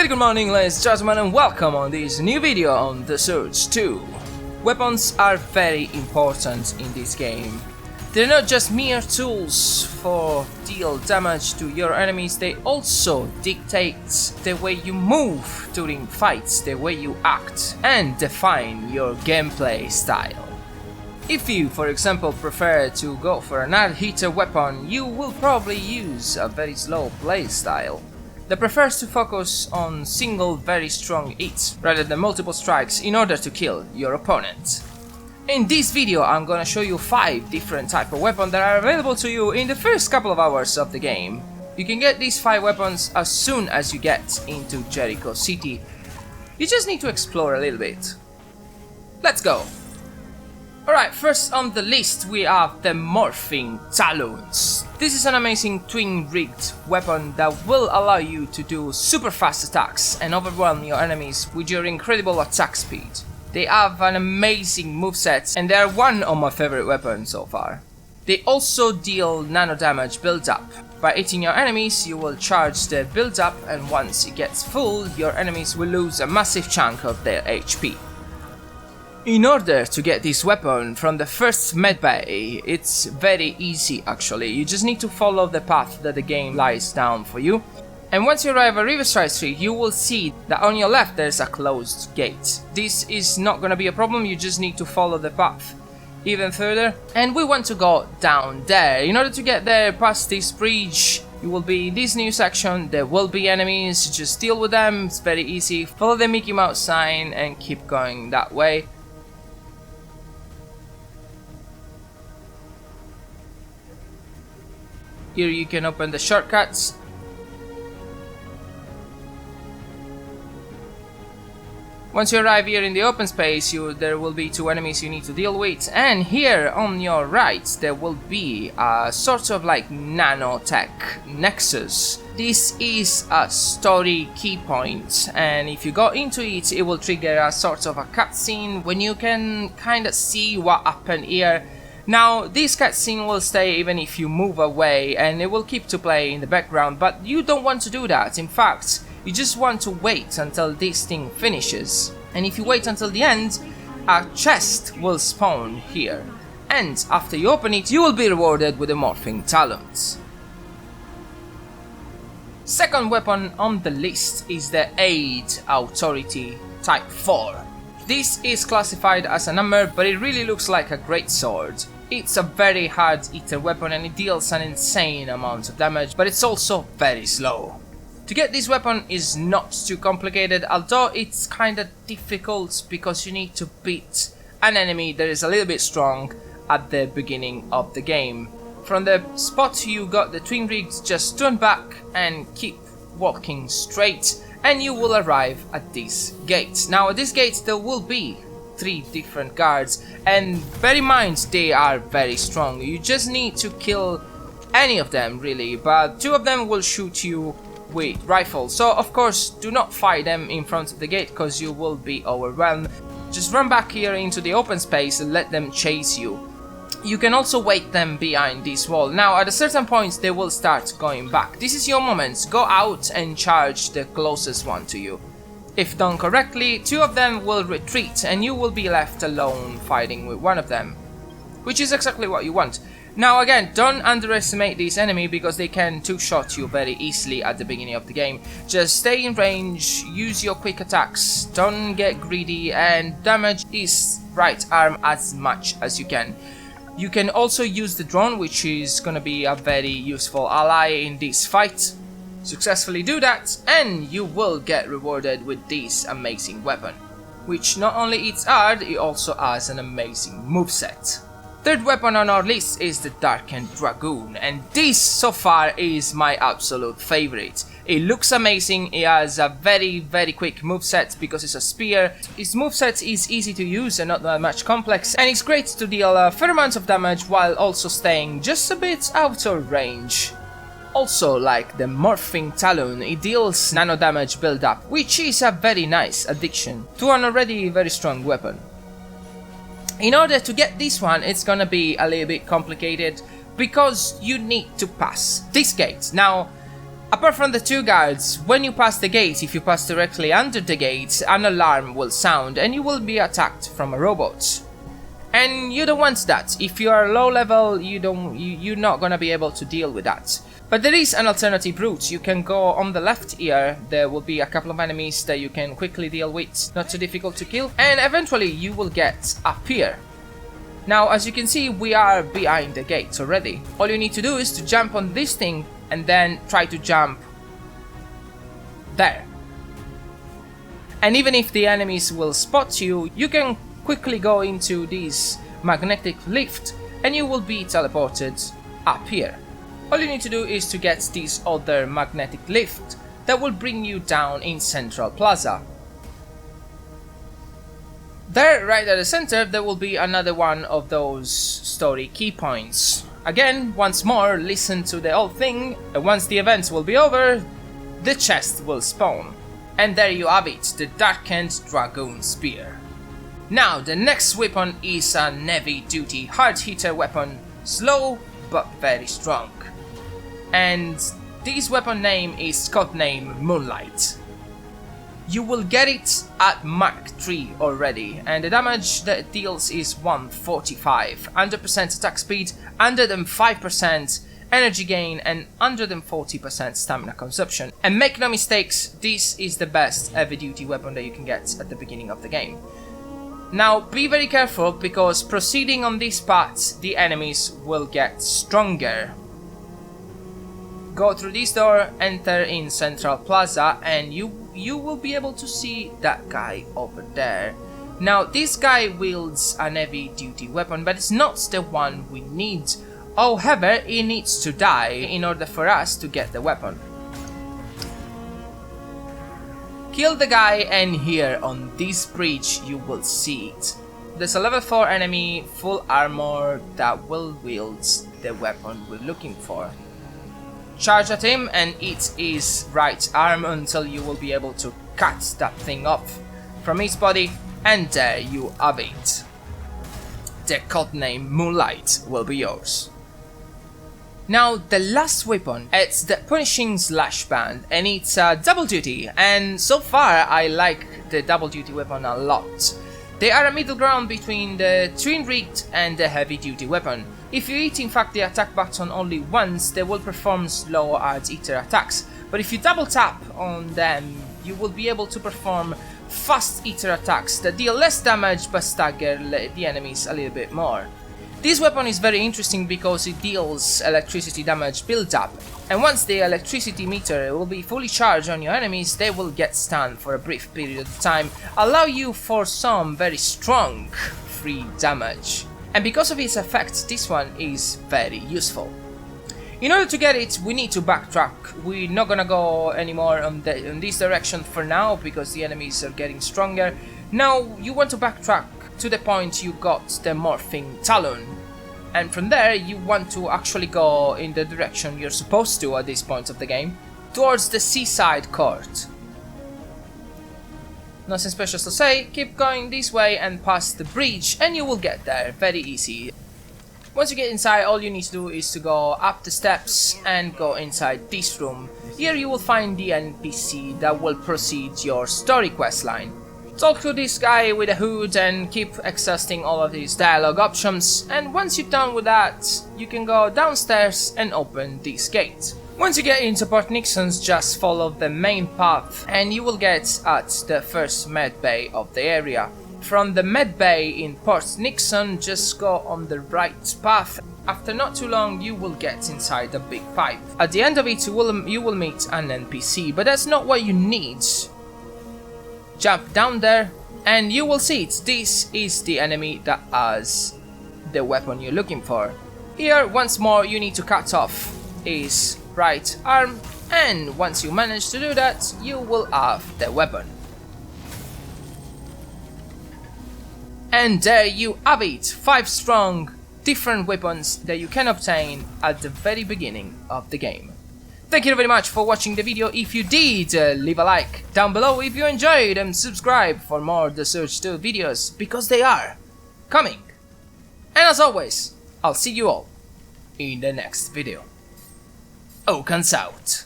Very good morning, ladies and gentlemen, and welcome on this new video on The Surge 2. Weapons are very important in this game. They're not just mere tools for deal damage to your enemies, they also dictate the way you move during fights, the way you act, and define your gameplay style. If you, for example, prefer to go for an hard hitter weapon, you will probably use a very slow play style that prefers to focus on single very strong hits rather than multiple strikes in order to kill your opponent. In this video I'm gonna show you 5 different types of weapons that are available to you in the first couple of hours of the game. You can get these 5 weapons as soon as you get into Jericho City. You just need to explore a little bit. Let's go! Alright, first on the list we have the Morphing Saloons. This is an amazing twin-rigged weapon that will allow you to do super fast attacks and overwhelm your enemies with your incredible attack speed. They have an amazing moveset and they are one of my favorite weapons so far. They also deal nano damage build-up. By hitting your enemies, you will charge the build-up, and once it gets full, your enemies will lose a massive chunk of their HP. In order to get this weapon from the first medbay, it's very easy actually. You just need to follow the path that the game lies down for you. And once you arrive at Riverside Street, you will see that on your left there's a closed gate. This is not gonna be a problem, you just need to follow the path even further. And we want to go down there. In order to get there past this bridge, you will be in this new section. There will be enemies, just deal with them, it's very easy. Follow the Mickey Mouse sign and keep going that way. Here you can open the shortcuts. Once you arrive here in the open space, there will be 2 enemies you need to deal with, and here on your right there will be a sort of like nanotech nexus. This is a story key point, and if you go into it, it will trigger a sort of a cutscene when you can kind of see what happened here. Now, this cutscene will stay even if you move away, and it will keep to play in the background, but you don't want to do that. In fact, you just want to wait until this thing finishes. And if you wait until the end, a chest will spawn here. And after you open it, you will be rewarded with the Morphing Talons. Second weapon on the list is the Aid Authority Type 4. This is classified as a number, but it really looks like a great sword. It's a very hard hitter weapon and it deals an insane amount of damage, but it's also very slow. To get this weapon is not too complicated, although it's kinda difficult because you need to beat an enemy that is a little bit strong at the beginning of the game. From the spot you got the twin rigs, just turn back and keep walking straight, and you will arrive at this gate. Now at this gate there will be 3 different guards, and bear in mind they are very strong. You just need to kill any of them really, but 2 of them will shoot you with rifles. So of course do not fight them in front of the gate because you will be overwhelmed. Just run back here into the open space and let them chase you. You can also wait them behind this wall. Now at a certain point they will start going back. This is your moment. Go out and charge the closest one to you. If done correctly, 2 of them will retreat and you will be left alone fighting with one of them, which is exactly what you want. Now again, don't underestimate this enemy because they can 2-shot you very easily at the beginning of the game. Just stay in range, use your quick attacks, don't get greedy, and damage his right arm as much as you can. You can also use the drone, which is gonna be a very useful ally in this fight. Successfully do that and you will get rewarded with this amazing weapon, which not only hits hard, it also has an amazing moveset. Third weapon on our list is the Darkened Dragoon, and this so far is my absolute favorite. It looks amazing, it has a very quick moveset because it's a spear. Its moveset is easy to use and not that much complex, and it's great to deal a fair amount of damage while also staying just a bit out of range. Also, like the Morphing Talon, it deals nano damage build-up, which is a very nice addition to an already very strong weapon. In order to get this one, it's gonna be a little bit complicated because you need to pass this gate. Now, Apart from the two guards, when you pass the gate, if you pass directly under the gate, an alarm will sound and you will be attacked from a robot. And you don't want that. If you are low level, you're not gonna be able to deal with that. But there is an alternative route. You can go on the left here. There will be a couple of enemies that you can quickly deal with, not too difficult to kill, and eventually you will get up here. Now, as you can see, we are behind the gate already. All you need to do is to jump on this thing and then try to jump there. And even if the enemies will spot you, you can quickly go into this magnetic lift and you will be teleported up here. All you need to do is to get this other magnetic lift that will bring you down in Central Plaza. There, right at the center, there will be another one of those story key points. Again, once more, listen to the whole thing, and once the event will be over, the chest will spawn. And there you have it, the Darkened Dragoon Spear. Now, the next weapon is a heavy-duty hard-hitter weapon, slow but very strong. And this weapon name is codename Moonlight. You will get it at Mark III already, and the damage that it deals is 145, 100% attack speed, 105% energy gain, and 140% stamina consumption. And make no mistakes, this is the best heavy-duty weapon that you can get at the beginning of the game. Now, be very careful, because proceeding on this path, the enemies will get stronger. Go through this door, enter in Central Plaza, and you will be able to see that guy over there. Now, this guy wields an heavy-duty weapon, but it's not the one we need. However, he needs to die in order for us to get the weapon. Kill the guy, and here on this bridge you will see it. There's a level 4 enemy, full armor, that will wield the weapon we're looking for. Charge at him and hit his right arm until you will be able to cut that thing off from his body, and there you have it. The codename Moonlight will be yours. Now, the last weapon, it's the Punishing Slash Band, and it's a double duty, and so far I like the double duty weapon a lot. They are a middle ground between the twin-rigged and the heavy-duty weapon. If you hit in fact the attack button only once, they will perform slow hard-hitter attacks, but if you double tap on them, you will be able to perform fast hitter attacks that deal less damage but stagger the enemies a little bit more. This weapon is very interesting because it deals electricity damage build-up, and once the electricity meter will be fully charged on your enemies, they will get stunned for a brief period of time, allow you for some very strong free damage. And because of its effect, this one is very useful. In order to get it, we need to backtrack. We're not gonna go anymore in this direction for now, because the enemies are getting stronger. Now, you want to backtrack to the point you got the Morphing Saloon. And from there, you want to actually go in the direction you're supposed to at this point of the game, towards the seaside court. Nothing special to say, keep going this way and past the bridge and you will get there, very easy. Once you get inside, all you need to do is to go up the steps and go inside this room. Here you will find the NPC that will proceed your story quest line. Talk to this guy with a hood and keep exhausting all of these dialogue options, and once you're done with that, you can go downstairs and open this gate. Once you get into Port Nixon's, just follow the main path and you will get at the first med bay of the area. From the med bay in Port Nixon, just go on the right path. After not too long, you will get inside the big pipe. At the end of it, you will meet an NPC, but that's not what you need. Jump down there and you will see it. This is the enemy that has the weapon you're looking for. Here, once more, you need to cut off his right arm, and once you manage to do that, you will have the weapon. And there you have it, 5 strong, different weapons that you can obtain at the very beginning of the game. Thank you very much for watching the video. If you did, leave a like down below if you enjoyed, and subscribe for more The Surge 2 videos, because they are coming. And as always, I'll see you all in the next video. Ocan's out.